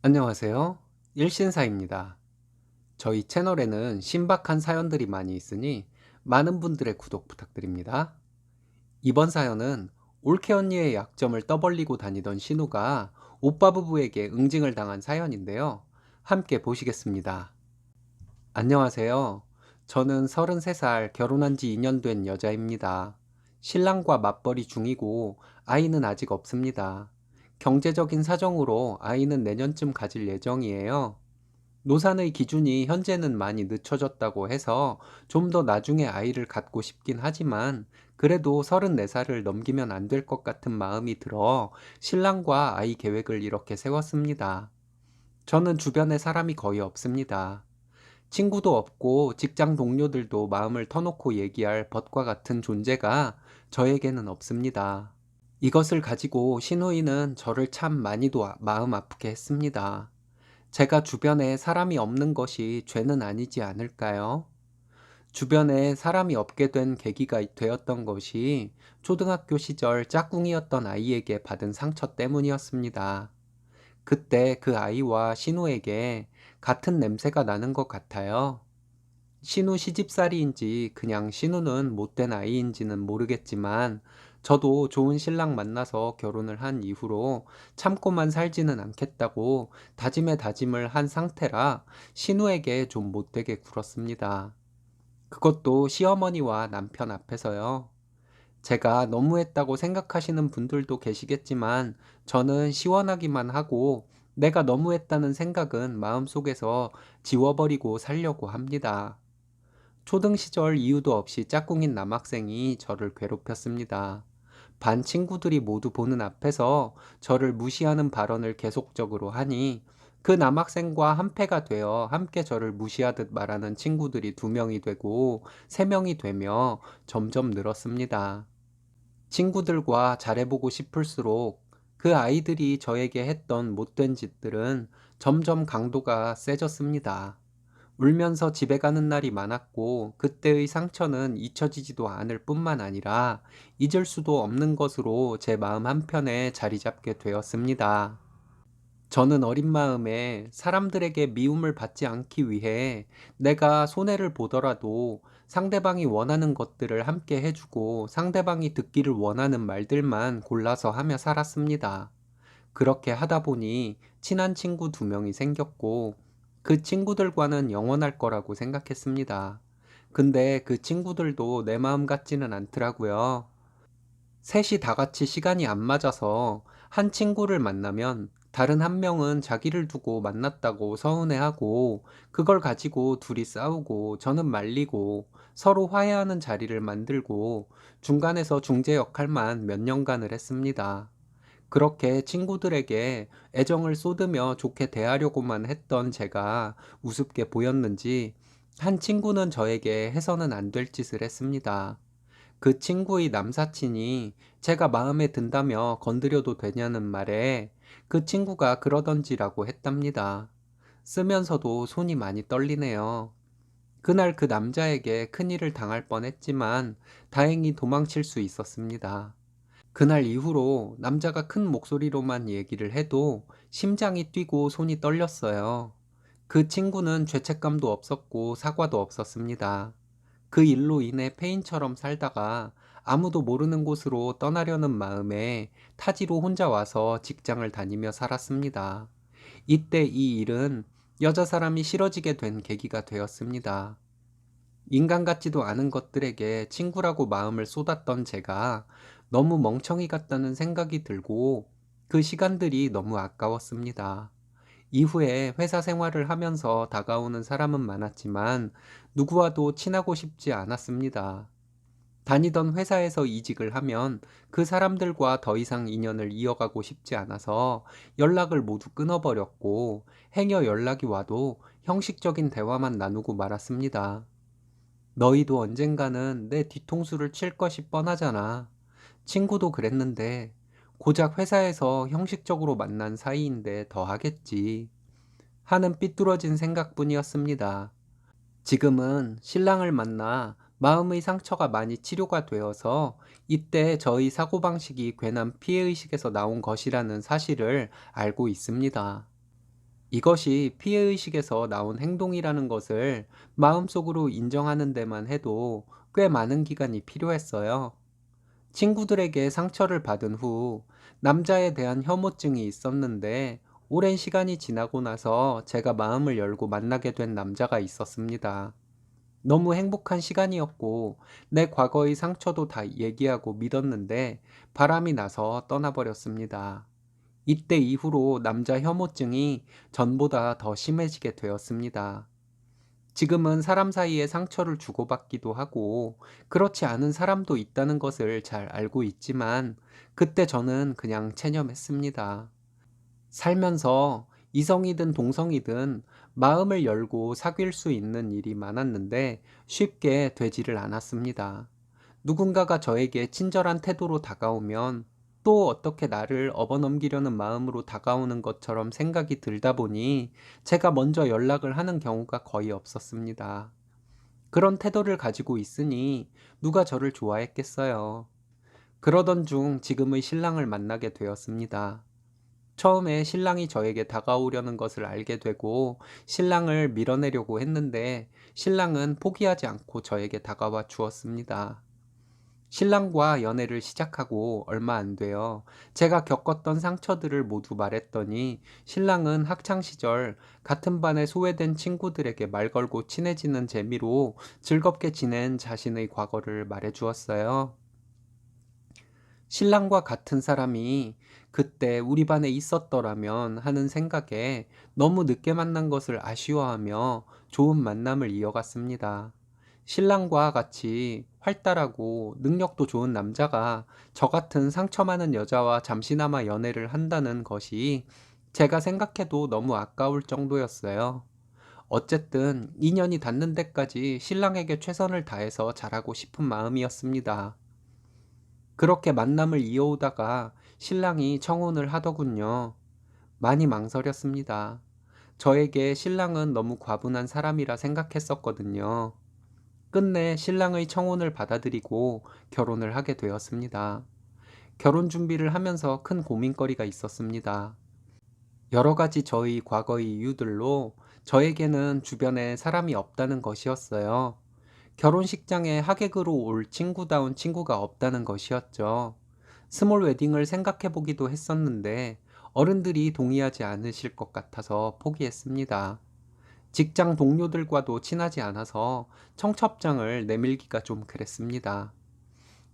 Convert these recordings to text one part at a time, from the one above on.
안녕하세요. 일신사입니다. 저희 채널에는 신박한 사연들이 많이 있으니 많은 분들의 구독 부탁드립니다. 이번 사연은 올케 언니의 약점을 떠벌리고 다니던 신우가 오빠 부부에게 응징을 당한 사연인데요. 함께 보시겠습니다. 안녕하세요. 저는 33살 결혼한 지 2년 된 여자입니다. 신랑과 맞벌이 중이고 아이는 아직 없습니다. 경제적인 사정으로 아이는 내년쯤 가질 예정이에요. 노산의 기준이 현재는 많이 늦춰졌다고 해서 좀 더 나중에 아이를 갖고 싶긴 하지만 그래도 34살을 넘기면 안 될 것 같은 마음이 들어 신랑과 아이 계획을 이렇게 세웠습니다. 저는 주변에 사람이 거의 없습니다. 친구도 없고 직장 동료들도 마음을 터놓고 얘기할 벗과 같은 존재가 저에게는 없습니다. 이것을 가지고 신우이는 저를 참 많이도 마음 아프게 했습니다. 제가 주변에 사람이 없는 것이 죄는 아니지 않을까요? 주변에 사람이 없게 된 계기가 되었던 것이 초등학교 시절 짝꿍이었던 아이에게 받은 상처 때문이었습니다. 그때 그 아이와 신우에게 같은 냄새가 나는 것 같아요. 신우 시집살이인지 그냥 신우는 못된 아이인지는 모르겠지만 저도 좋은 신랑 만나서 결혼을 한 이후로 참고만 살지는 않겠다고 다짐에 다짐을 한 상태라 신우에게 좀 못되게 굴었습니다. 그것도 시어머니와 남편 앞에서요. 제가 너무했다고 생각하시는 분들도 계시겠지만 저는 시원하기만 하고 내가 너무했다는 생각은 마음속에서 지워버리고 살려고 합니다. 초등 시절 이유도 없이 짝꿍인 남학생이 저를 괴롭혔습니다. 반 친구들이 모두 보는 앞에서 저를 무시하는 발언을 계속적으로 하니 그 남학생과 한패가 되어 함께 저를 무시하듯 말하는 친구들이 2명이 되고 3명이 되며 점점 늘었습니다. 친구들과 잘해보고 싶을수록 그 아이들이 저에게 했던 못된 짓들은 점점 강도가 세졌습니다. 울면서 집에 가는 날이 많았고 그때의 상처는 잊혀지지도 않을 뿐만 아니라 잊을 수도 없는 것으로 제 마음 한편에 자리 잡게 되었습니다. 저는 어린 마음에 사람들에게 미움을 받지 않기 위해 내가 손해를 보더라도 상대방이 원하는 것들을 함께 해주고 상대방이 듣기를 원하는 말들만 골라서 하며 살았습니다. 그렇게 하다 보니 친한 친구 2명이 생겼고 그 친구들과는 영원할 거라고 생각했습니다. 근데 그 친구들도 내 마음 같지는 않더라고요. 셋이 다 같이 시간이 안 맞아서 한 친구를 만나면 다른 한 명은 자기를 두고 만났다고 서운해하고 그걸 가지고 둘이 싸우고 저는 말리고 서로 화해하는 자리를 만들고 중간에서 중재 역할만 몇 년간을 했습니다. 그렇게 친구들에게 애정을 쏟으며 좋게 대하려고만 했던 제가 우습게 보였는지 한 친구는 저에게 해서는 안 될 짓을 했습니다. 그 친구의 남사친이 제가 마음에 든다며 건드려도 되냐는 말에 그 친구가 그러던지라고 했답니다. 쓰면서도 손이 많이 떨리네요. 그날 그 남자에게 큰일을 당할 뻔했지만 다행히 도망칠 수 있었습니다. 그날 이후로 남자가 큰 목소리로만 얘기를 해도 심장이 뛰고 손이 떨렸어요. 그 친구는 죄책감도 없었고 사과도 없었습니다. 그 일로 인해 폐인처럼 살다가 아무도 모르는 곳으로 떠나려는 마음에 타지로 혼자 와서 직장을 다니며 살았습니다. 이때 이 일은 여자 사람이 싫어지게 된 계기가 되었습니다. 인간 같지도 않은 것들에게 친구라고 마음을 쏟았던 제가 너무 멍청이 같다는 생각이 들고 그 시간들이 너무 아까웠습니다. 이후에 회사 생활을 하면서 다가오는 사람은 많았지만 누구와도 친하고 싶지 않았습니다. 다니던 회사에서 이직을 하면 그 사람들과 더 이상 인연을 이어가고 싶지 않아서 연락을 모두 끊어버렸고 행여 연락이 와도 형식적인 대화만 나누고 말았습니다. 너희도 언젠가는 내 뒤통수를 칠 것이 뻔하잖아. 친구도 그랬는데 고작 회사에서 형식적으로 만난 사이인데 더 하겠지. 하는 삐뚤어진 생각뿐이었습니다. 지금은 신랑을 만나 마음의 상처가 많이 치료가 되어서 이때 저의 사고방식이 괜한 피해의식에서 나온 것이라는 사실을 알고 있습니다. 이것이 피해의식에서 나온 행동이라는 것을 마음속으로 인정하는 데만 해도 꽤 많은 기간이 필요했어요. 친구들에게 상처를 받은 후 남자에 대한 혐오증이 있었는데 오랜 시간이 지나고 나서 제가 마음을 열고 만나게 된 남자가 있었습니다. 너무 행복한 시간이었고 내 과거의 상처도 다 얘기하고 믿었는데 바람이 나서 떠나버렸습니다. 이때 이후로 남자 혐오증이 전보다 더 심해지게 되었습니다. 지금은 사람 사이에 상처를 주고받기도 하고 그렇지 않은 사람도 있다는 것을 잘 알고 있지만 그때 저는 그냥 체념했습니다. 살면서 이성이든 동성이든 마음을 열고 사귈 수 있는 일이 많았는데 쉽게 되지를 않았습니다. 누군가가 저에게 친절한 태도로 다가오면 또 어떻게 나를 업어넘기려는 마음으로 다가오는 것처럼 생각이 들다 보니 제가 먼저 연락을 하는 경우가 거의 없었습니다. 그런 태도를 가지고 있으니 누가 저를 좋아했겠어요. 그러던 중 지금의 신랑을 만나게 되었습니다. 처음에 신랑이 저에게 다가오려는 것을 알게 되고 신랑을 밀어내려고 했는데 신랑은 포기하지 않고 저에게 다가와 주었습니다. 신랑과 연애를 시작하고 얼마 안 돼요. 제가 겪었던 상처들을 모두 말했더니 신랑은 학창 시절 같은 반에 소외된 친구들에게 말 걸고 친해지는 재미로 즐겁게 지낸 자신의 과거를 말해 주었어요. 신랑과 같은 사람이 그때 우리 반에 있었더라면 하는 생각에 너무 늦게 만난 것을 아쉬워하며 좋은 만남을 이어갔습니다. 신랑과 같이 활달하고 능력도 좋은 남자가 저 같은 상처 많은 여자와 잠시나마 연애를 한다는 것이 제가 생각해도 너무 아까울 정도였어요. 어쨌든 인연이 닿는 데까지 신랑에게 최선을 다해서 잘하고 싶은 마음이었습니다. 그렇게 만남을 이어오다가 신랑이 청혼을 하더군요. 많이 망설였습니다. 저에게 신랑은 너무 과분한 사람이라 생각했었거든요. 끝내 신랑의 청혼을 받아들이고 결혼을 하게 되었습니다. 결혼 준비를 하면서 큰 고민거리가 있었습니다. 여러 가지 저의 과거의 이유들로 저에게는 주변에 사람이 없다는 것이었어요. 결혼식장에 하객으로 올 친구다운 친구가 없다는 것이었죠. 스몰 웨딩을 생각해 보기도 했었는데 어른들이 동의하지 않으실 것 같아서 포기했습니다. 직장 동료들과도 친하지 않아서 청첩장을 내밀기가 좀 그랬습니다.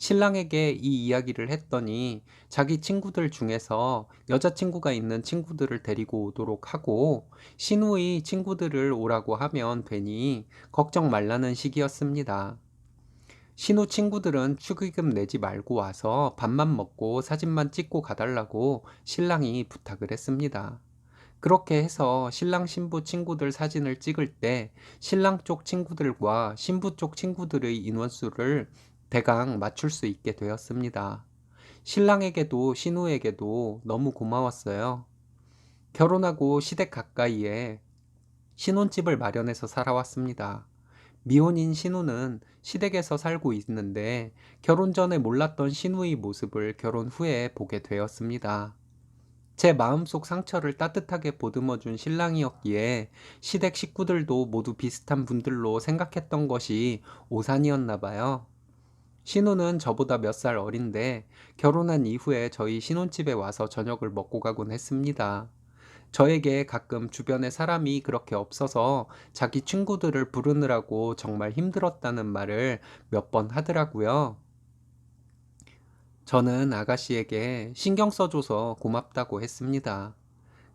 신랑에게 이 이야기를 했더니 자기 친구들 중에서 여자친구가 있는 친구들을 데리고 오도록 하고 신우의 친구들을 오라고 하면 되니 걱정 말라는 식이었습니다. 신우 친구들은 축의금 내지 말고 와서 밥만 먹고 사진만 찍고 가달라고 신랑이 부탁을 했습니다. 그렇게 해서 신랑 신부 친구들 사진을 찍을 때 신랑 쪽 친구들과 신부 쪽 친구들의 인원수를 대강 맞출 수 있게 되었습니다. 신랑에게도 신우에게도 너무 고마웠어요. 결혼하고 시댁 가까이에 신혼집을 마련해서 살아왔습니다. 미혼인 신우는 시댁에서 살고 있는데 결혼 전에 몰랐던 신우의 모습을 결혼 후에 보게 되었습니다. 제 마음속 상처를 따뜻하게 보듬어준 신랑이었기에 시댁 식구들도 모두 비슷한 분들로 생각했던 것이 오산이었나 봐요. 신우는 저보다 몇 살 어린데 결혼한 이후에 저희 신혼집에 와서 저녁을 먹고 가곤 했습니다. 저에게 가끔 주변에 사람이 그렇게 없어서 자기 친구들을 부르느라고 정말 힘들었다는 말을 몇 번 하더라고요. 저는 아가씨에게 신경 써줘서 고맙다고 했습니다.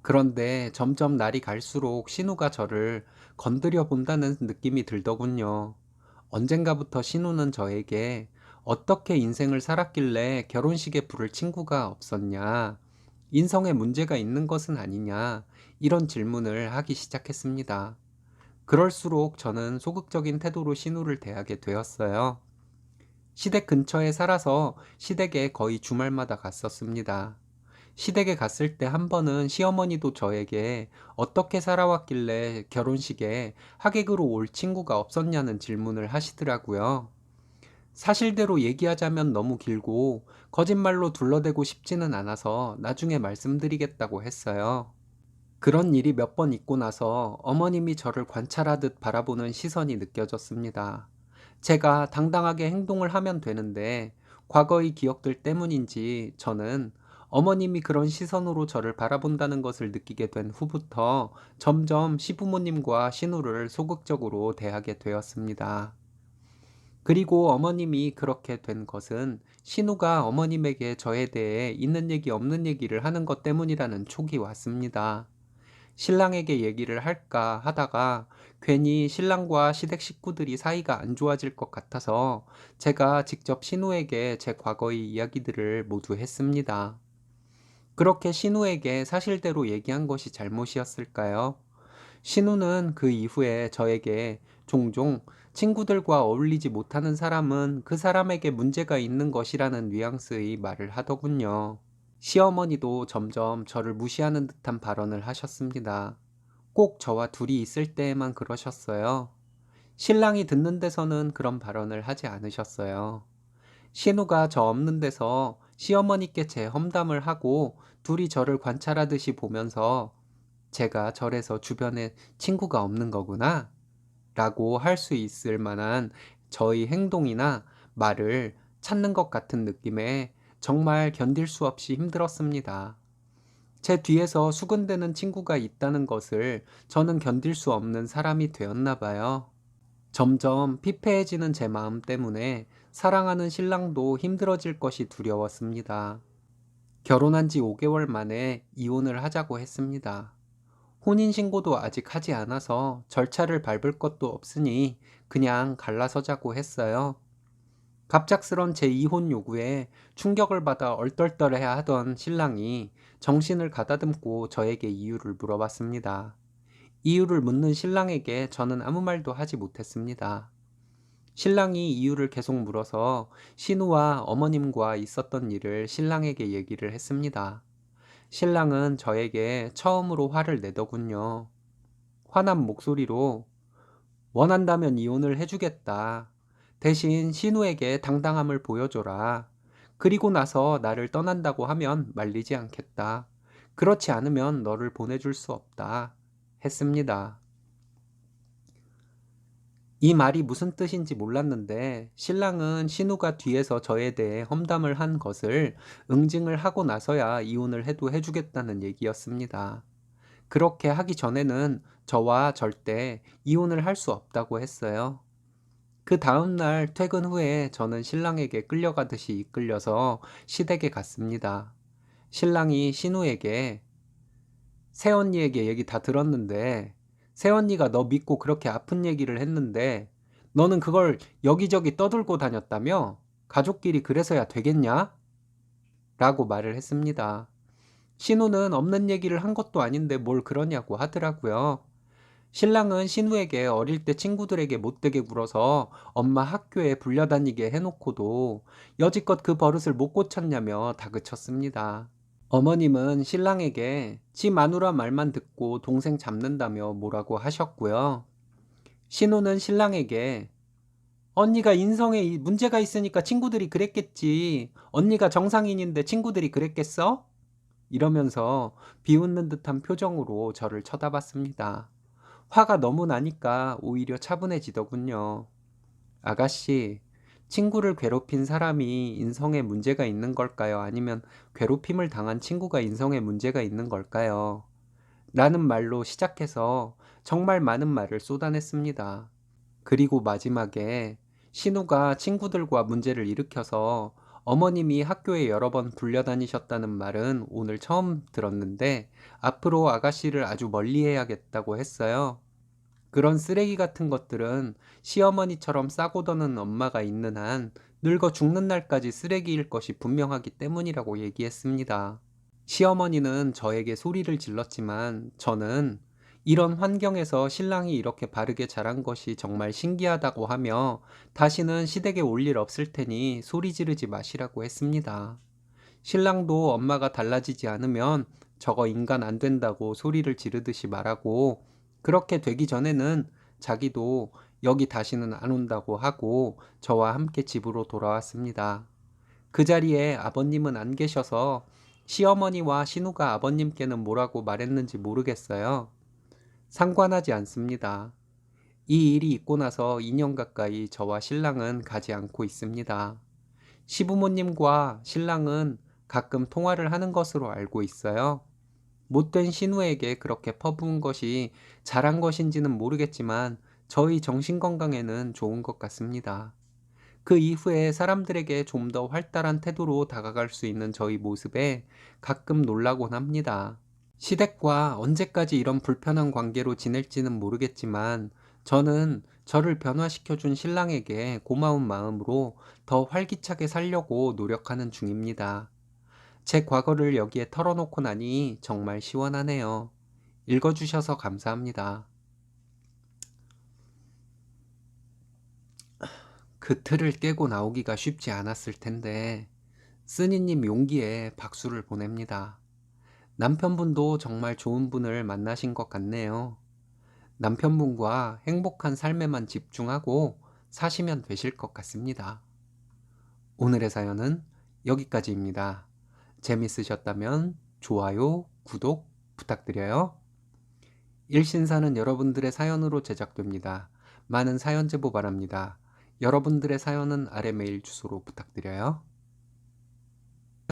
그런데 점점 날이 갈수록 신우가 저를 건드려 본다는 느낌이 들더군요. 언젠가부터 신우는 저에게 어떻게 인생을 살았길래 결혼식에 부를 친구가 없었냐, 인성에 문제가 있는 것은 아니냐, 이런 질문을 하기 시작했습니다. 그럴수록 저는 소극적인 태도로 신우를 대하게 되었어요. 시댁 근처에 살아서 시댁에 거의 주말마다 갔었습니다. 시댁에 갔을 때 한 번은 시어머니도 저에게 어떻게 살아왔길래 결혼식에 하객으로 올 친구가 없었냐는 질문을 하시더라고요. 사실대로 얘기하자면 너무 길고 거짓말로 둘러대고 싶지는 않아서 나중에 말씀드리겠다고 했어요. 그런 일이 몇 번 있고 나서 어머님이 저를 관찰하듯 바라보는 시선이 느껴졌습니다. 제가 당당하게 행동을 하면 되는데 과거의 기억들 때문인지 저는 어머님이 그런 시선으로 저를 바라본다는 것을 느끼게 된 후부터 점점 시부모님과 신우를 소극적으로 대하게 되었습니다. 그리고 어머님이 그렇게 된 것은 신우가 어머님에게 저에 대해 있는 얘기 없는 얘기를 하는 것 때문이라는 촉이 왔습니다. 신랑에게 얘기를 할까 하다가 괜히 신랑과 시댁 식구들이 사이가 안 좋아질 것 같아서 제가 직접 신우에게 제 과거의 이야기들을 모두 했습니다. 그렇게 신우에게 사실대로 얘기한 것이 잘못이었을까요? 신우는 그 이후에 저에게 종종 친구들과 어울리지 못하는 사람은 그 사람에게 문제가 있는 것이라는 뉘앙스의 말을 하더군요. 시어머니도 점점 저를 무시하는 듯한 발언을 하셨습니다. 꼭 저와 둘이 있을 때에만 그러셨어요. 신랑이 듣는 데서는 그런 발언을 하지 않으셨어요. 신우가 저 없는 데서 시어머니께 제 험담을 하고 둘이 저를 관찰하듯이 보면서 제가 저래서 주변에 친구가 없는 거구나 라고 할 수 있을 만한 저의 행동이나 말을 찾는 것 같은 느낌에 정말 견딜 수 없이 힘들었습니다. 제 뒤에서 수군대는 친구가 있다는 것을 저는 견딜 수 없는 사람이 되었나 봐요. 점점 피폐해지는 제 마음 때문에 사랑하는 신랑도 힘들어질 것이 두려웠습니다. 결혼한 지 5개월 만에 이혼을 하자고 했습니다. 혼인신고도 아직 하지 않아서 절차를 밟을 것도 없으니 그냥 갈라서자고 했어요. 갑작스런 제 이혼 요구에 충격을 받아 얼떨떨해 하던 신랑이 정신을 가다듬고 저에게 이유를 물어봤습니다. 이유를 묻는 신랑에게 저는 아무 말도 하지 못했습니다. 신랑이 이유를 계속 물어서 신우와 어머님과 있었던 일을 신랑에게 얘기를 했습니다. 신랑은 저에게 처음으로 화를 내더군요. 화난 목소리로 원한다면 이혼을 해주겠다. 대신 신우에게 당당함을 보여줘라. 그리고 나서 나를 떠난다고 하면 말리지 않겠다. 그렇지 않으면 너를 보내줄 수 없다. 했습니다. 이 말이 무슨 뜻인지 몰랐는데 신랑은 신우가 뒤에서 저에 대해 험담을 한 것을 응징을 하고 나서야 이혼을 해도 해주겠다는 얘기였습니다. 그렇게 하기 전에는 저와 절대 이혼을 할 수 없다고 했어요. 그 다음날 퇴근 후에 저는 신랑에게 끌려가듯이 이끌려서 시댁에 갔습니다. 신랑이 신우에게 새언니에게 얘기 다 들었는데 새언니가 너 믿고 그렇게 아픈 얘기를 했는데 너는 그걸 여기저기 떠들고 다녔다며? 가족끼리 그래서야 되겠냐? 라고 말을 했습니다. 신우는 없는 얘기를 한 것도 아닌데 뭘 그러냐고 하더라고요. 신랑은 신우에게 어릴 때 친구들에게 못되게 굴어서 엄마 학교에 불려다니게 해놓고도 여지껏 그 버릇을 못 고쳤냐며 다그쳤습니다. 어머님은 신랑에게 지 마누라 말만 듣고 동생 잡는다며 뭐라고 하셨고요. 신우는 신랑에게 언니가 인성에 문제가 있으니까 친구들이 그랬겠지. 언니가 정상인인데 친구들이 그랬겠어? 이러면서 비웃는 듯한 표정으로 저를 쳐다봤습니다. 화가 너무 나니까 오히려 차분해지더군요. 아가씨, 친구를 괴롭힌 사람이 인성에 문제가 있는 걸까요? 아니면 괴롭힘을 당한 친구가 인성에 문제가 있는 걸까요? 라는 말로 시작해서 정말 많은 말을 쏟아냈습니다. 그리고 마지막에 신우가 친구들과 문제를 일으켜서 어머님이 학교에 여러 번 불려다니셨다는 말은 오늘 처음 들었는데 앞으로 아가씨를 아주 멀리 해야겠다고 했어요. 그런 쓰레기 같은 것들은 시어머니처럼 싸고 더는 엄마가 있는 한 늙어 죽는 날까지 쓰레기일 것이 분명하기 때문이라고 얘기했습니다. 시어머니는 저에게 소리를 질렀지만 저는 이런 환경에서 신랑이 이렇게 바르게 자란 것이 정말 신기하다고 하며 다시는 시댁에 올 일 없을 테니 소리 지르지 마시라고 했습니다. 신랑도 엄마가 달라지지 않으면 저거 인간 안 된다고 소리를 지르듯이 말하고 그렇게 되기 전에는 자기도 여기 다시는 안 온다고 하고 저와 함께 집으로 돌아왔습니다. 그 자리에 아버님은 안 계셔서 시어머니와 신우가 아버님께는 뭐라고 말했는지 모르겠어요. 상관하지 않습니다. 이 일이 있고 나서 2년 가까이 저와 신랑은 가지 않고 있습니다. 시부모님과 신랑은 가끔 통화를 하는 것으로 알고 있어요. 못된 신우에게 그렇게 퍼부은 것이 잘한 것인지는 모르겠지만 저희 정신건강에는 좋은 것 같습니다. 그 이후에 사람들에게 좀 더 활달한 태도로 다가갈 수 있는 저희 모습에 가끔 놀라곤 합니다. 시댁과 언제까지 이런 불편한 관계로 지낼지는 모르겠지만 저는 저를 변화시켜준 신랑에게 고마운 마음으로 더 활기차게 살려고 노력하는 중입니다. 제 과거를 여기에 털어놓고 나니 정말 시원하네요. 읽어주셔서 감사합니다. 그 틀을 깨고 나오기가 쉽지 않았을 텐데 쓰니님 용기에 박수를 보냅니다. 남편분도 정말 좋은 분을 만나신 것 같네요. 남편분과 행복한 삶에만 집중하고 사시면 되실 것 같습니다. 오늘의 사연은 여기까지입니다. 재밌으셨다면 좋아요, 구독 부탁드려요. 일신사는 여러분들의 사연으로 제작됩니다. 많은 사연 제보 바랍니다. 여러분들의 사연은 아래 메일 주소로 부탁드려요.